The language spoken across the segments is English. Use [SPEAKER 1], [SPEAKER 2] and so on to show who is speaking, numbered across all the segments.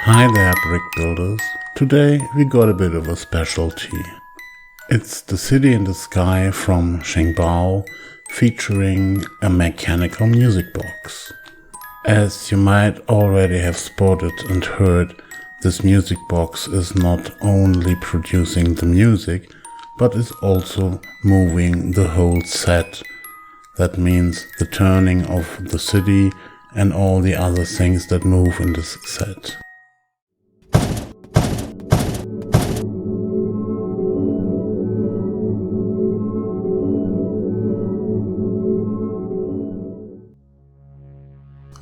[SPEAKER 1] Hi there, brick builders. Today we got a bit of a specialty. It's the City in the Sky from Xingbao, featuring a mechanical music box. As you might already have spotted and heard, this music box is not only producing the music, but is also moving the whole set. That means the turning of the city and all the other things that move in this set.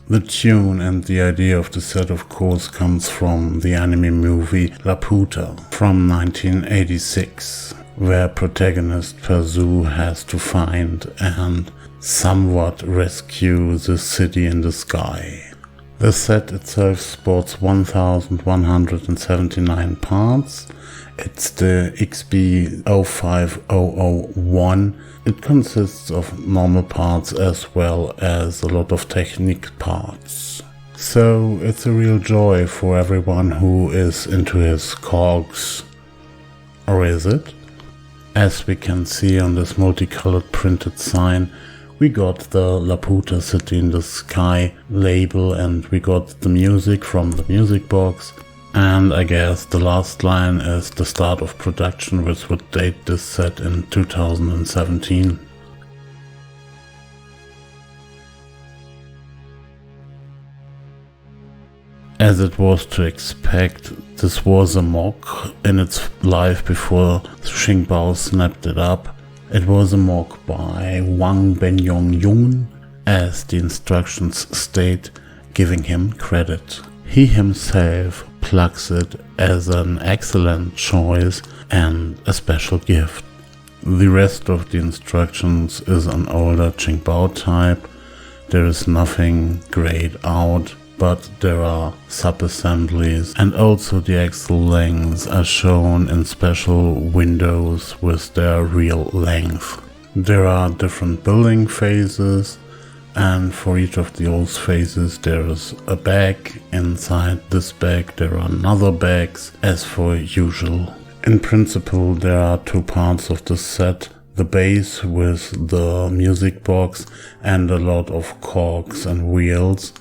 [SPEAKER 1] The tune and the idea of the set, of course, comes from the anime movie Laputa from 1986, where protagonist Perzu has to find and somewhat rescue the city in the sky. The set itself sports 1179 parts. It's the XB-05001. It consists of normal parts as well as a lot of technique parts. So it's a real joy for everyone who is into his cogs. Or is it? As we can see on this multicolored printed sign, we got the Laputa City in the Sky label and we got the music from the music box. And I guess the last line is the start of production, which would date this set in 2017. As it was to expect, this was a mock in its life before Xingbao snapped it up. It was a mock by Wang Benyong-yun, as the instructions state, giving him credit. He himself plugs it as an excellent choice and a special gift. The rest of the instructions is an older Xingbao type. There is nothing grayed out, but there are sub-assemblies, and also the axle lengths are shown in special windows with their real length. There are different building phases, and for each of those phases there is a bag. Inside this bag there are other bags, as for usual. In principle there are two parts of the set: the base with the music box and a lot of cogs and wheels.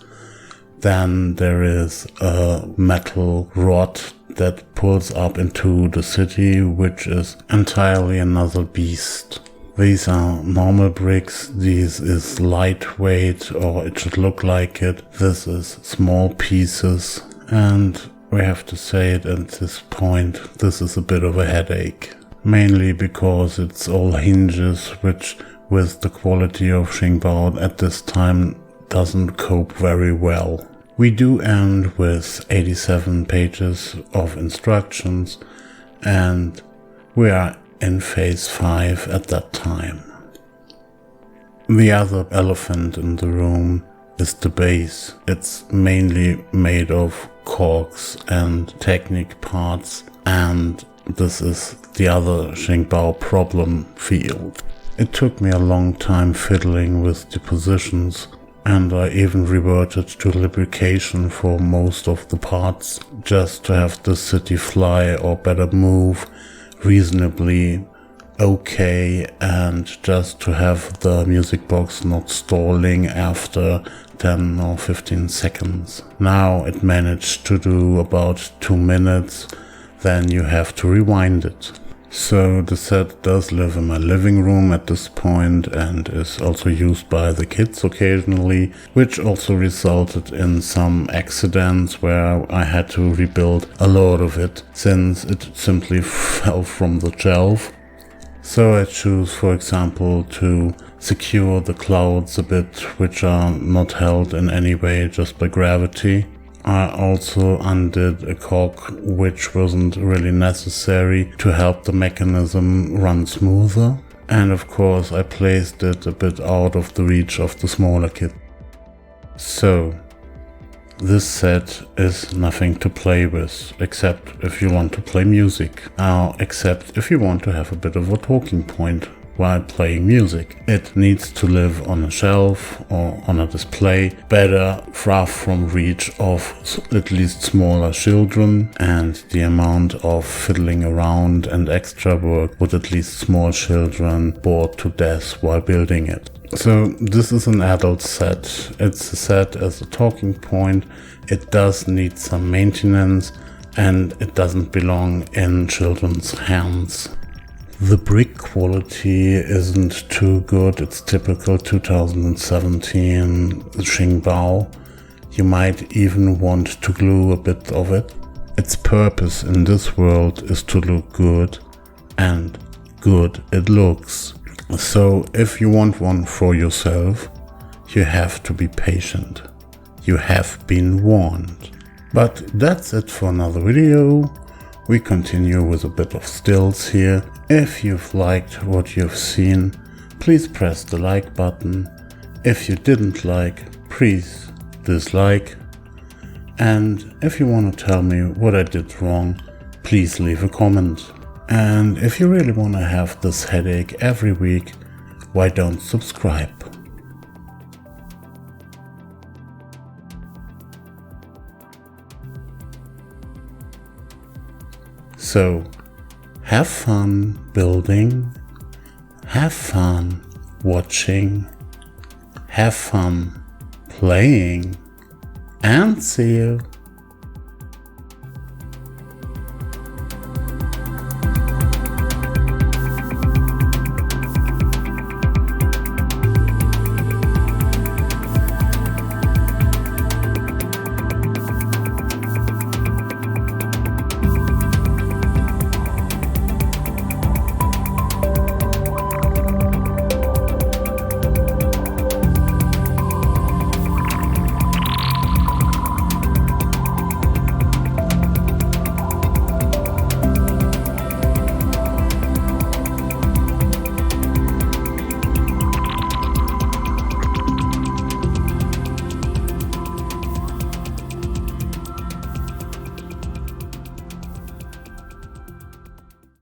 [SPEAKER 1] Then there is a metal rod that pulls up into the city, which is entirely another beast. These are normal bricks. This is lightweight, or it should look like it. This is small pieces, and we have to say it at this point, this is a bit of a headache. Mainly because it's all hinges, which with the quality of Xingbao at this time doesn't cope very well. We do end with 87 pages of instructions, and we are in phase 5 at that time. The other elephant in the room is the base. It's mainly made of cogs and technique parts, and this is the other Xingbao problem field. It took me a long time fiddling with the positions, and I even reverted to lubrication for most of the parts, just to have the city fly or better move reasonably okay, and just to have the music box not stalling after 10 or 15 seconds. Now it managed to do about 2 minutes, then you have to rewind it. So the set does live in my living room at this point and is also used by the kids occasionally, which also resulted in some accidents where I had to rebuild a lot of it since it simply fell from the shelf. So I choose, for example, to secure the clouds a bit, which are not held in any way just by gravity. I also undid a cog which wasn't really necessary to help the mechanism run smoother. And of course I placed it a bit out of the reach of the smaller kit. So this set is nothing to play with, except if you want to play music. Except if you want to have a bit of a talking point while playing music. It needs to live on a shelf or on a display, better far from reach of at least smaller children, and the amount of fiddling around and extra work would at least small children bored to death while building it. So this is an adult set. It's a set as a talking point. It does need some maintenance and it doesn't belong in children's hands. The brick quality isn't too good. It's typical 2017 Xingbao. You might even want to glue a bit of it. Its purpose in this world is to look good, and good it looks. So if you want one for yourself, you have to be patient. You have been warned. But that's it for another video. We continue with a bit of stills here. If you've liked what you've seen, please press the like button. If you didn't like, please dislike. And if you want to tell me what I did wrong, please leave a comment. And if you really want to have this headache every week, why don't subscribe? So, have fun building, have fun watching, have fun playing, and see you.